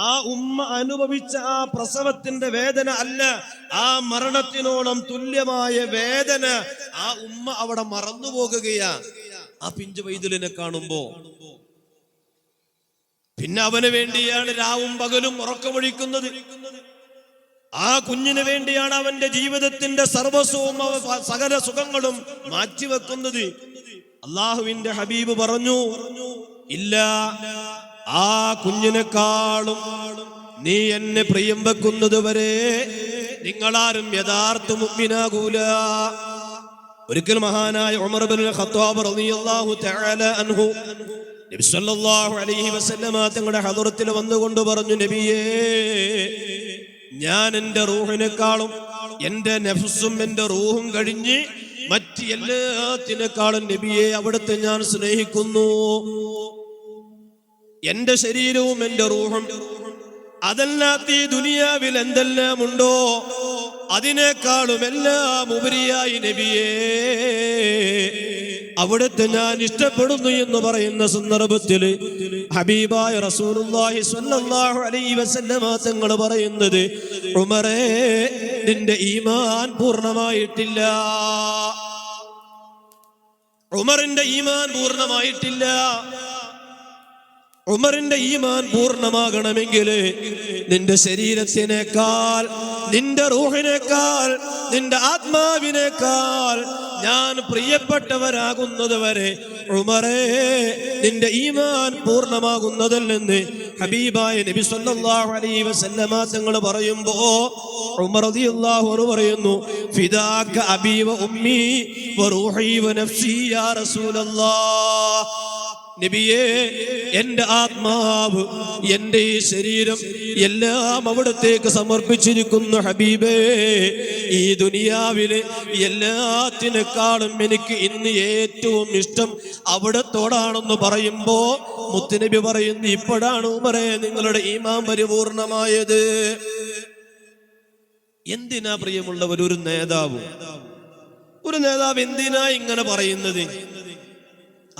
ആ ഉമ്മ അനുഭവിച്ച ആ പ്രസവത്തിന്റെ വേദന അല്ല, ആ മരണത്തിനോളം തുല്യമായ വേദന ആ ഉമ്മ അവിടെ മറന്നുപോകുകയാ ആ പിഞ്ചു പൈതലിനെ കാണുമ്പോ. പിന്നെ അവന് വേണ്ടിയാണ് രാവും പകലും ഉറക്കമൊഴിക്കുന്നത്. ആ കുഞ്ഞിന് വേണ്ടിയാണ് അവന്റെ ജീവിതത്തിന്റെ സർവസ്വവും സകല സുഖങ്ങളും മാറ്റിവെക്കുന്നത്. അള്ളാഹുവിന്റെ ഹബീബ് പറഞ്ഞു, ഇല്ല, ആ കുഞ്ഞിനെക്കാളും നീ എന്നെ പ്രിയം വെക്കുന്നത് വരെ നിങ്ങളാരും യഥാർത്ഥ മുഅ്മിനാകൂല. ഒരിക്കൽ മഹാനായ ഉമർ ഇബ്നുൽ ഖത്താബ് റളിയല്ലാഹു തആല അൻഹു നബി സല്ലല്ലാഹു അലൈഹി വസല്ലമ തങ്ങളുടെ ഹദറത്തിൽ വന്നുകൊണ്ട് പറഞ്ഞു, നബിയേ, ഞാൻ എൻ്റെ റൂഹിനെക്കാളും എൻ്റെ നഫ്സും എൻ്റെ റൂഹും കഴിഞ്ഞ് മറ്റ് എല്ലാത്തിനേക്കാളും നബിയെ അവിടുത്തെ ഞാൻ സ്നേഹിക്കുന്നു. എൻ്റെ ശരീരവും എൻ്റെ റൂഹും അതല്ലാത്ത ഈ ദുനിയാവിൽ എന്തെല്ലാം ഉണ്ടോ അതിനേക്കാളും എല്ലാം ഉപരിയായി നബിയേ അവിടുത്തെ ഞാൻ ഇഷ്ടപ്പെടുന്നു എന്ന് പറയുന്ന സന്ദർഭത്തിൽ ഹബീബായ റസൂലുള്ളാഹി സ്വല്ലല്ലാഹു അലൈഹി വസല്ലമ തങ്ങൾ പറയുന്നത്, ഉമറേ, നിന്റെ ഈമാൻ പൂർണ്ണമായിട്ടില്ല. ഉമറിന്റെ ഈമാൻ പൂർണ്ണമായിട്ടില്ല. ഉമറിന്റെ ഈമാൻ പൂർണ്ണമാകണമെങ്കിൽ നിന്റെ ശരീരത്തിനേക്കാൾ, നിന്റെ റൂഹിനേക്കാൾ, നിന്റെ ആത്മാവിനേക്കാൾ ഞാൻ പ്രിയപ്പെട്ടവരാകുന്നത് വരെ ഉമറേ നിന്റെ ഈമാൻ പൂർണ്ണമാകുന്നതല്ലെന്ന് ഹബീബായ നബി സല്ലല്ലാഹു അലൈഹി വസല്ലമ തങ്ങൾ പറയുമ്പോ ഉമർ റളിയല്ലാഹു അൻഹു പറയുന്നു, ഫിദാക അബീ വ ഉമ്മി വ റൂഹി വ നഫ്സി യാ റസൂലല്ലാഹ്. നബിയേ, എൻ്റെ ആത്മാവ്, എൻ്റെ ഈ ശരീരം എല്ലാം അവിടത്തേക്ക് സമർപ്പിച്ചിരിക്കുന്നു ഹബീബേ. ഈ ദുനിയാവിലെ എല്ലാത്തിനേക്കാളും എനിക്ക് ഇന്ന് ഏറ്റവും ഇഷ്ടം അവിടത്തോടാണെന്ന് പറയുമ്പോ മുത്തുനബി പറയുന്നു, ഇപ്പോഴാണ് ഉമറേ നിങ്ങളുടെ ഈമാൻ പരിപൂർണമായത്. എന്തിനാ പ്രിയമുള്ളവർ ഒരു നേതാവ് എന്തിനാ ഇങ്ങനെ പറയുന്നത്?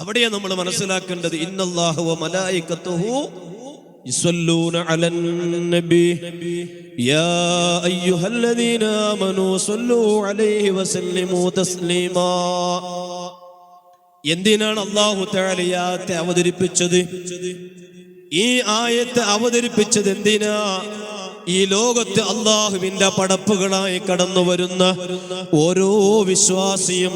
അവിടെയാ നമ്മൾ മനസ്സിലാക്കേണ്ടത്. ഇന്നല്ലാഹു വ മലായികത്തുഹു യുസല്ലൂന അലൻ നബി യാ അയ്യുഹല്ലദീന ആമനൂ സല്ലൂ അലൈഹി വസല്ലിമൂ തസ്ലീമാ. എന്തിനാണ് അല്ലാഹു തആല ഈ ആയത്തെ അവതരിപ്പിച്ചത്? ഈ ആയത്ത് അവതരിപ്പിച്ചത് എന്തിനാ? ഈ ലോകത്ത് അള്ളാഹുവിന്റെ പടപ്പുകളായി കടന്നു വരുന്ന ഓരോ വിശ്വാസിയും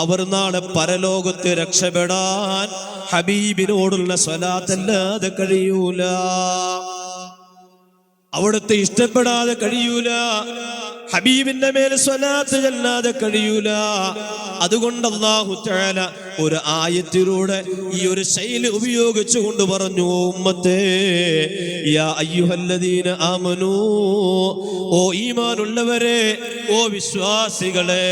അവർ നാളെ പരലോകത്ത് രക്ഷപ്പെടാൻ ഹബീബിനോടുള്ള സ്വലാത്തല്ലാതെ കഴിയൂല, അവിടുത്തെ ഇഷ്ടപ്പെടാതെ കഴിയൂല, ഹബീബിന്റെ മേൽ സ്വലാത്ത് ചെല്ലാതെ കഴിയൂല. അതുകൊണ്ട് അല്ലാഹു തആല ഒരു ആയത്തിലൂടെ ഈ ഒരു ശൈലി ഉപയോഗിച്ചു കൊണ്ട് പറഞ്ഞു, ഉമ്മത്തേ, യാ അയ്യുഹല്ലദീന ആമനൂ, ഓ ഈമാനുള്ളവരെ, ഓ വിശ്വാസികളെ,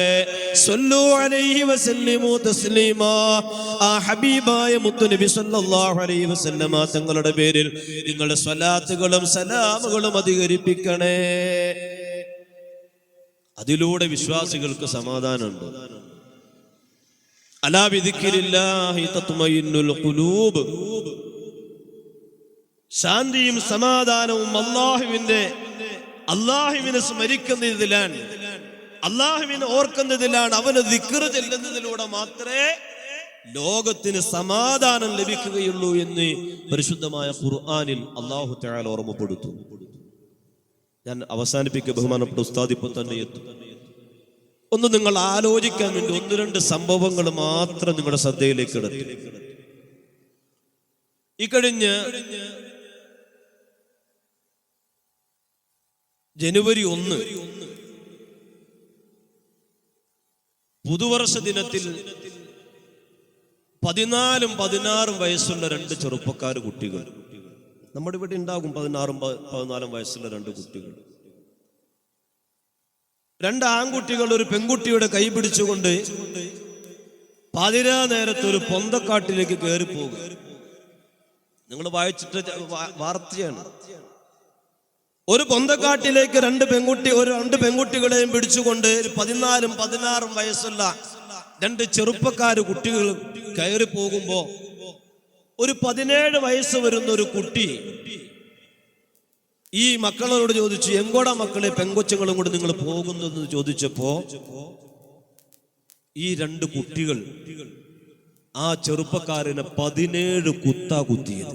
സ്വല്ലൂ അലൈഹി വസല്ലിമൂ തസ്ലീമാ. ആ ഹബീബായ മുത്തുനബി സല്ലല്ലാഹു അലൈഹി വസല്ലമ തങ്ങളുടെ പേരിൽ നിങ്ങളുടെ സ്വലാത്തുകളും സലാമുകളും അധികരിപ്പിക്കണേ. അതിലൂടെ വിശ്വാസികൾക്ക് സമാധാനമുണ്ട്. അലാ ബിദിക്രില്ലാഹി തത്മഇന്നുൽ ഖുലൂബ്. ശാന്തിയും സമാധാനവും അല്ലാഹുവിനെ സ്മരിക്കുന്നതിലാണ്, അല്ലാഹുവിനെ ഓർക്കുന്നതിലാണ്, അവനെ ദിക്ർ ചെല്ലുന്നതിലൂടെ മാത്രമേ ലോകത്തിന് സമാധാനം ലഭിക്കുകയുള്ളൂ എന്ന് പരിശുദ്ധമായ ഖുർആനിൽ അല്ലാഹു തആല ഓർമ്മപ്പെടുത്തുന്നു. ഞാൻ അവസാനിപ്പിക്കുക, ബഹുമാനപ്പെട്ട ഉസ്താദ് ഇപ്പോൾ തന്നെ എത്തും. ഒന്ന് നിങ്ങൾ ആലോചിക്കാൻ വേണ്ടി 1-2 സംഭവങ്ങൾ മാത്രം നിങ്ങളുടെ ശ്രദ്ധയിലേക്ക് എടുത്തു. ഇക്കഴിഞ്ഞ ജനുവരി 1 പുതുവർഷ ദിനത്തിൽ 14 16 വയസ്സുള്ള 2 ചെറുപ്പക്കാർ കുട്ടികൾ, നമ്മുടെ ഇവിടെ ഉണ്ടാകും 16 14 വയസ്സുള്ള 2 കുട്ടികൾ, 2 ആൺകുട്ടികൾ ഒരു പെൺകുട്ടിയുടെ കൈ പിടിച്ചുകൊണ്ട് പാതിരാ നേരത്ത് ഒരു പൊന്തക്കാട്ടിലേക്ക് കയറി പോകുക. നിങ്ങൾ വായിച്ചിട്ട് വാർത്തയാണ്. ഒരു പൊന്തക്കാട്ടിലേക്ക് 2 പെൺകുട്ടികളെയും പിടിച്ചുകൊണ്ട് 14 16 വയസ്സുള്ള 2 ചെറുപ്പക്കാര് കുട്ടികൾ കയറി പോകുമ്പോ ഒരു 17 വയസ്സ് വരുന്ന ഒരു കുട്ടി ഈ മക്കളോട് ചോദിച്ചു, എങ്കോടാ മക്കളെ പെങ്കൊച്ചങ്ങളും കൂടെ നിങ്ങൾ പോകുന്നതെന്ന് ചോദിച്ചപ്പോ ഈ 2 കുട്ടികൾ ആ ചെറുപ്പക്കാരനെ 17 കുത്താ കുത്തിയത്.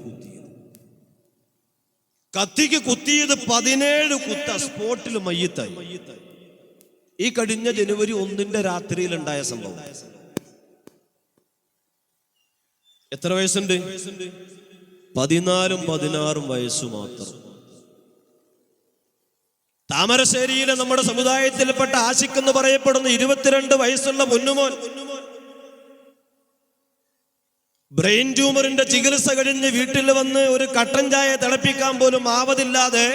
കത്തിക്ക് കുത്തിയത് 17 കുത്ത, സ്പോട്ടിൽ മയ്യത്തായി. ഈ കഴിഞ്ഞ ജനുവരി 1 രാത്രിയിൽ ഉണ്ടായ സംഭവം. എത്ര വയസ്സുണ്ട്? 14ഉം 16ഉം വയസ്സു മാത്രം. താമരശ്ശേരിയിലെ നമ്മുടെ സമുദായത്തിൽപ്പെട്ട ആശിഖ് എന്ന് പറയപ്പെടുന്ന 22 വയസ്സുള്ള പൊന്നുമോൻ ബ്രെയിൻ ട്യൂമറിന്റെ ചികിത്സ കഴിഞ്ഞ് വീട്ടിൽ വന്ന് ഒരു കട്ടൻ ചായ തിളപ്പിക്കാൻ പോലും ആവതില്ലാതെ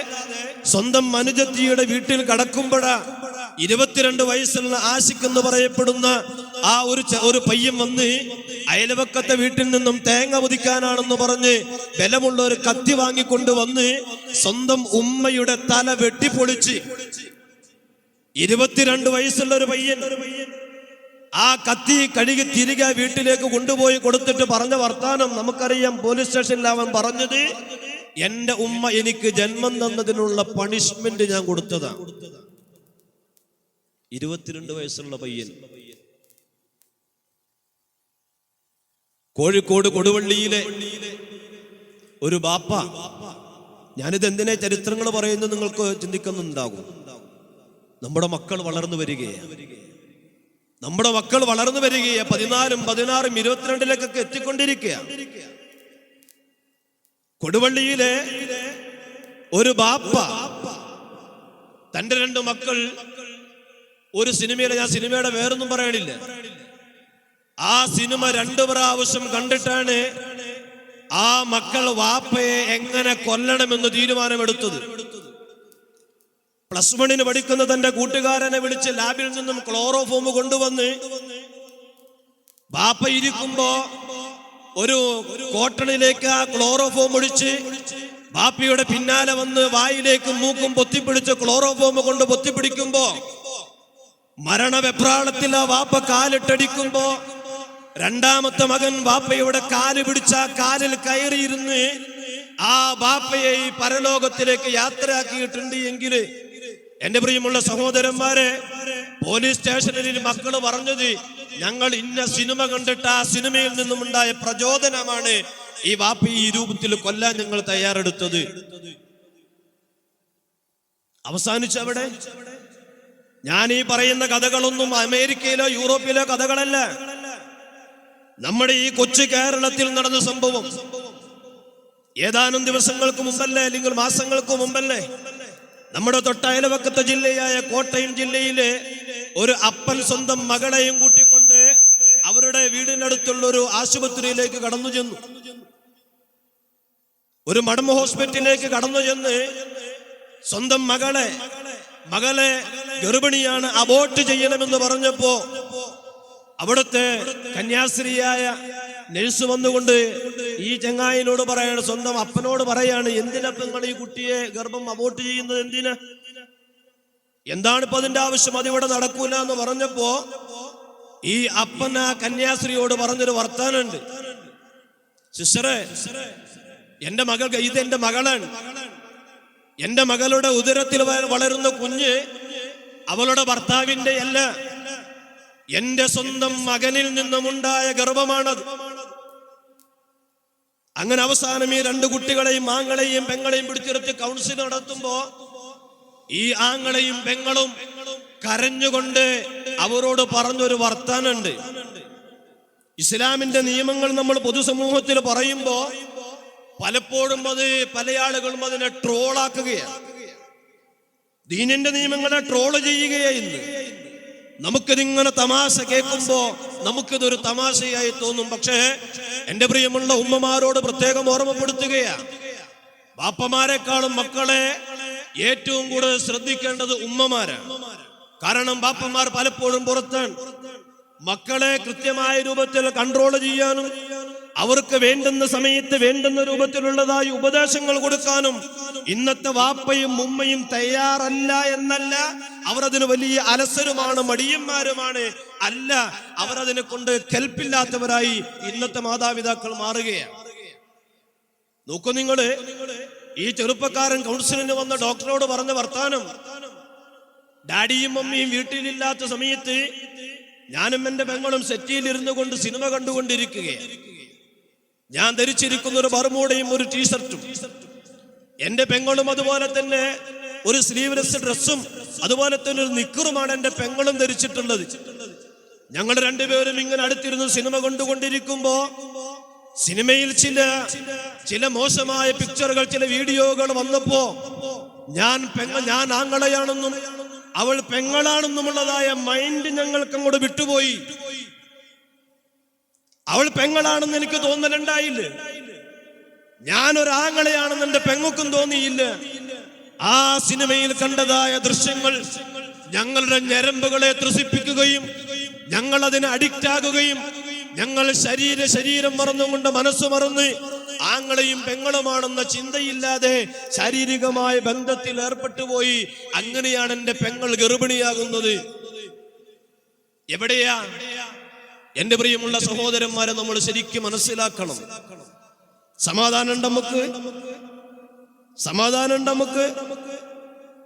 സ്വന്തം അനുജത്തിയുടെ വീട്ടിൽ കടക്കുമ്പോഴാ 22 വയസ്സുള്ള ആശിഖ് എന്ന് പറയപ്പെടുന്ന ആ ഒരു പയ്യൻ വന്ന് അയൽവക്കത്തെ വീട്ടിൽ നിന്നും തേങ്ങ പൊതിക്കാനാണെന്ന് പറഞ്ഞ് ബലമുള്ള ഒരു കത്തി വാങ്ങിക്കൊണ്ട് വന്ന് സ്വന്തം ഉമ്മയുടെ തല വെട്ടിപ്പൊളിച്ച് 22 വയസ്സുള്ള ഒരു പയ്യൻ ആ കത്തി കഴുകി തിരികെ വീട്ടിലേക്ക് കൊണ്ടുപോയി കൊടുത്തിട്ട് പറഞ്ഞ വർത്താനം നമുക്കറിയാം. പോലീസ് സ്റ്റേഷനിൽ അവൻ പറഞ്ഞത്, എന്റെ ഉമ്മ എനിക്ക് ജന്മം തന്നതിനുള്ള പണിഷ്മെന്റ് ഞാൻ കൊടുത്തതാണ്. 22 വയസ്സുള്ള പയ്യൻ. കോഴിക്കോട് കൊടുവള്ളിയിലെ ഒരു ബാപ്പ, ഞാനിത് എന്തിനെ ചരിത്രങ്ങൾ പറയുന്നത് നിങ്ങൾക്ക് ചിന്തിക്കുന്നുണ്ടാകും. നമ്മുടെ മക്കൾ വളർന്നു വരികയാണ്. 14ഉം 16ഉം 22ലേക്കൊക്കെ എത്തിക്കൊണ്ടിരിക്കുക. കൊടുവള്ളിയിലെ ഒരു ബാപ്പ തന്റെ 2 മക്കൾ ഒരു സിനിമയിലെ, ഞാൻ സിനിമയുടെ വേറൊന്നും പറയണില്ല, ആ സിനിമ 2 പ്രാവശ്യം കണ്ടിട്ടാണ് ആ മക്കൾ വാപ്പയെ എങ്ങനെ കൊല്ലണമെന്ന് തീരുമാനമെടുത്തത്. +1 പഠിക്കുന്ന തന്റെ കൂട്ടുകാരനെ വിളിച്ച് ലാബിൽ നിന്നും ക്ലോറോഫോം കൊണ്ടുവന്ന് ബാപ്പ ഇരിക്കുമ്പോ ഒരു കോട്ടണിലേക്ക് ആ ക്ലോറോഫോം ഒഴിച്ച് ബാപ്പയുടെ പിന്നാലെ വന്ന് വായിലേക്കും മൂക്കും പൊത്തിപ്പിടിച്ച് ക്ലോറോഫോം കൊണ്ട് പൊത്തിപ്പിടിക്കുമ്പോ മരണവെപ്രാളത്തിൽ ആ വാപ്പ കാലിട്ടടിക്കുമ്പോ രണ്ടാമത്തെ മകൻ ബാപ്പയുടെ കാല് പിടിച്ച കാലിൽ കയറിയിരുന്ന് ആ ബാപ്പയെ ഈ പരലോകത്തിലേക്ക് യാത്രയാക്കിയിട്ടുണ്ട്. എങ്കിൽ എന്റെ പ്രിയമുള്ള സഹോദരന്മാരെ, പോലീസ് സ്റ്റേഷനിൽ മക്കള് പറഞ്ഞത്, ഞങ്ങൾ ഇന്ന സിനിമ കണ്ടിട്ട് ആ സിനിമയിൽ നിന്നുമുണ്ടായ പ്രചോദനമാണ് ഈ ബാപ്പ ഈ രൂപത്തിൽ കൊല്ലാൻ ഞങ്ങൾ തയ്യാറെടുത്തത്. അവസാനിച്ചവിടെ. ഞാൻ ഈ പറയുന്ന കഥകളൊന്നും അമേരിക്കയിലോ യൂറോപ്പിലോ കഥകളല്ല, നമ്മുടെ ഈ കൊച്ചു കേരളത്തിൽ നടന്ന സംഭവം. ഏതാനും ദിവസങ്ങൾക്ക് മുമ്പല്ലേ, അല്ലെങ്കിൽ മാസങ്ങൾക്ക് മുമ്പല്ലേ, നമ്മുടെ തൊട്ടയൽവക്കത്തെ ജില്ലയായ കോട്ടയം ജില്ലയിലെ ഒരു അപ്പൻ സ്വന്തം മകളെയും കൂട്ടിക്കൊണ്ട് അവരുടെ വീടിനടുത്തുള്ള ഒരു ആശുപത്രിയിലേക്ക് കടന്നു ചെന്നു. ഒരു മടമ ഹോസ്പിറ്റലിലേക്ക് കടന്നു ചെന്ന് സ്വന്തം മകളെ ഗർഭിണിയാണ്, അബോർട്ട് ചെയ്യണമെന്ന് പറഞ്ഞപ്പോ അവിടുത്തെ കന്യാസ്ത്രീയായ നഴ്സ് വന്നുകൊണ്ട് ഈ ചങ്ങായിനോട് പറയാണ്, സ്വന്തം അപ്പനോട് പറയാണ്, എന്തിനപ്പം നിങ്ങൾ ഈ കുട്ടിയെ ഗർഭം അബോർട്ട് ചെയ്യുന്നത്? എന്താണിപ്പോ അതിന്റെ ആവശ്യം? അതിവിടെ നടക്കൂല എന്ന് പറഞ്ഞപ്പോ ഈ അപ്പൻ ആ കന്യാസ്ത്രീയോട് പറഞ്ഞൊരു വർത്താനുണ്ട്. സിസ്റ്ററെ, എന്റെ മകൾക്ക്, ഇത് എന്റെ മകളാണ്, എന്റെ മകളുടെ ഉദരത്തിൽ വളരുന്ന കുഞ്ഞ് അവളുടെ ഭർത്താവിന്റെ അല്ല, എന്റെ സ്വന്തം മകനിൽ നിന്നുമുണ്ടായ ഗർഭമാണത്. അങ്ങനെ അവസാനം ഈ 2 കുട്ടികളെയും, ആങ്ങളെയും പെങ്ങളെയും പിടിച്ചിരുത്തി കൗൺസിൽ നടത്തുമ്പോ ഈ ആങ്ങളെയും പെങ്ങളും കരഞ്ഞുകൊണ്ട് അവരോട് പറഞ്ഞൊരു വർത്താനുണ്ട്. ഇസ്ലാമിന്റെ നിയമങ്ങൾ നമ്മൾ പൊതുസമൂഹത്തിൽ പറയുമ്പോ പലപ്പോഴും പല ആളുകളും അതിനെ ട്രോളാക്കുകയാണ്. ദീനിന്റെ നിയമങ്ങളെ ട്രോള് ചെയ്യുകയായിരുന്നു. നമുക്കിതിങ്ങനെ തമാശ കേൾക്കുമ്പോ നമുക്കിതൊരു തമാശയായി തോന്നും. പക്ഷേ എന്റെ പ്രിയമുള്ള ഉമ്മമാരോട് പ്രത്യേകം ഓർമ്മപ്പെടുത്തുകയാണ്, ബാപ്പമാരെക്കാളും മക്കളെ ഏറ്റവും കൂടുതൽ ശ്രദ്ധിക്കേണ്ടത് ഉമ്മമാരാണ്. കാരണം ബാപ്പമാർ പലപ്പോഴും പുറത്താണ്. മക്കളെ കൃത്യമായ രൂപത്തിൽ കൺട്രോൾ ചെയ്യാനും അവർക്ക് വേണ്ടുന്ന സമയത്ത് വേണ്ടുന്ന രൂപത്തിലുള്ളതായി ഉപദേശങ്ങൾ കൊടുക്കാനും ഇന്നത്തെ വാപ്പയും ഉമ്മയും തയ്യാറല്ല എന്നല്ല, അവർ അതിന് വലിയ അലസരുമാണ്, മടിയന്മാരുമാണ്. അല്ല, അവരതിനെ കൊണ്ട് കെൽപ്പില്ലാത്തവരായി ഇന്നത്തെ മാതാപിതാക്കൾ മാറുകയാണ്. നോക്കൂ നിങ്ങള്, ഈ ചെറുപ്പക്കാരൻ കൗൺസിലിന് വന്ന ഡോക്ടറോട് പറഞ്ഞ വർത്താനം, ഡാഡിയും മമ്മിയും വീട്ടിലില്ലാത്ത സമയത്ത് ഞാനും എന്റെ പെങ്ങളും സെറ്റിയിൽ ഇരുന്നു കൊണ്ട് സിനിമ കണ്ടുകൊണ്ടിരിക്കുകയാണ്. ഞാൻ ധരിച്ചിരിക്കുന്ന ഒരു ബർമൂഡയും ഒരു ടീഷർട്ടും, എന്റെ പെങ്ങളും അതുപോലെ തന്നെ ഒരു സ്ലീവ്ലെസ് ഡ്രസ്സും അതുപോലെ തന്നെ ഒരു നിക്കറുമാണ് എന്റെ പെങ്ങളും ധരിച്ചിട്ടുള്ളത്. ഞങ്ങൾ രണ്ടുപേരും ഇങ്ങനെ അടുത്തിരുന്ന് സിനിമ കണ്ടുകൊണ്ടിരിക്കുമ്പോ സിനിമയിൽ ചില മോശമായ പിക്ചറുകൾ, ചില വീഡിയോകൾ വന്നപ്പോ ഞാൻ ആങ്ങളയാണെന്നും അവൾ പെങ്ങളാണെന്നുമുള്ളതായ മൈൻഡ് ഞങ്ങൾക്ക് അങ്ങോട്ട് വിട്ടുപോയി. അവൾ പെങ്ങളാണെന്ന് എനിക്ക് തോന്നലുണ്ടായില്ല. ഞാനൊരാങ്ങളയാണെന്ന് എന്റെ പെങ്ങൾക്കും തോന്നിയില്ല. ആ സിനിമയിൽ കണ്ടതായ ദൃശ്യങ്ങൾ ഞങ്ങളുടെ ഞരമ്പുകളെ ത്രസിപ്പിക്കുകയും ഞങ്ങൾ അതിന് അഡിക്റ്റ് ആകുകയും ഞങ്ങൾ ശരീരം മറന്നുകൊണ്ട് മനസ്സ് മറന്ന് ആങ്ങളെയും പെങ്ങളുമാണെന്ന ചിന്തയില്ലാതെ ശാരീരികമായ ബന്ധത്തിൽ ഏർപ്പെട്ടുപോയി. അങ്ങനെയാണ് എന്റെ പെങ്ങൾ ഗർഭിണിയാകുന്നത്. എവിടെയാ എന്റെ പ്രിയമുള്ള സഹോദരന്മാരെ, നമ്മൾ ശരിക്കും മനസ്സിലാക്കണം. സമാധാനം നമുക്ക്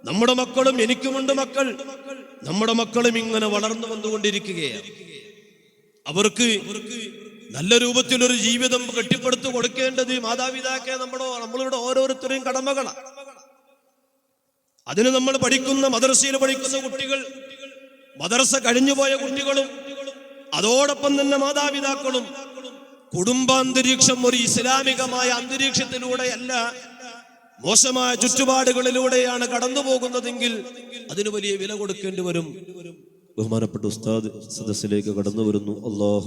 നമ്മുടെ മക്കളും, എനിക്കുമുണ്ട് മക്കൾ, നമ്മുടെ മക്കളും ഇങ്ങനെ വളർന്നു വന്നുകൊണ്ടിരിക്കുകയാണ്. അവർക്ക് നല്ല രൂപത്തിലൊരു ജീവിതം കെട്ടിപ്പടുത്തു കൊടുക്കേണ്ടത് മാതാപിതാക്കളെ നമ്മളുടെ ഓരോരുത്തരെയും കടമകളാണ്. അതിന് നമ്മൾ പഠിക്കുന്ന മദ്രസയിൽ പഠിക്കുന്ന കുട്ടികൾ, മദ്രസ കഴിഞ്ഞുപോയ കുട്ടികളും അതോടൊപ്പം തന്നെ മാതാപിതാക്കളും കുടുംബാന്തരീക്ഷം ഒരു ഇസ്ലാമികമായ അന്തരീക്ഷത്തിലൂടെയല്ല, മോശമായ ചുറ്റുപാടുകളിലൂടെയാണ് കടന്നു പോകുന്നതെങ്കിൽ അതിന് വലിയ വില കൊടുക്കേണ്ടി വരും. ബഹുമാനപ്പെട്ട ഉസ്താദ് സദസ്സിലേക്ക് കടന്നു വരുന്നു. അല്ലാഹു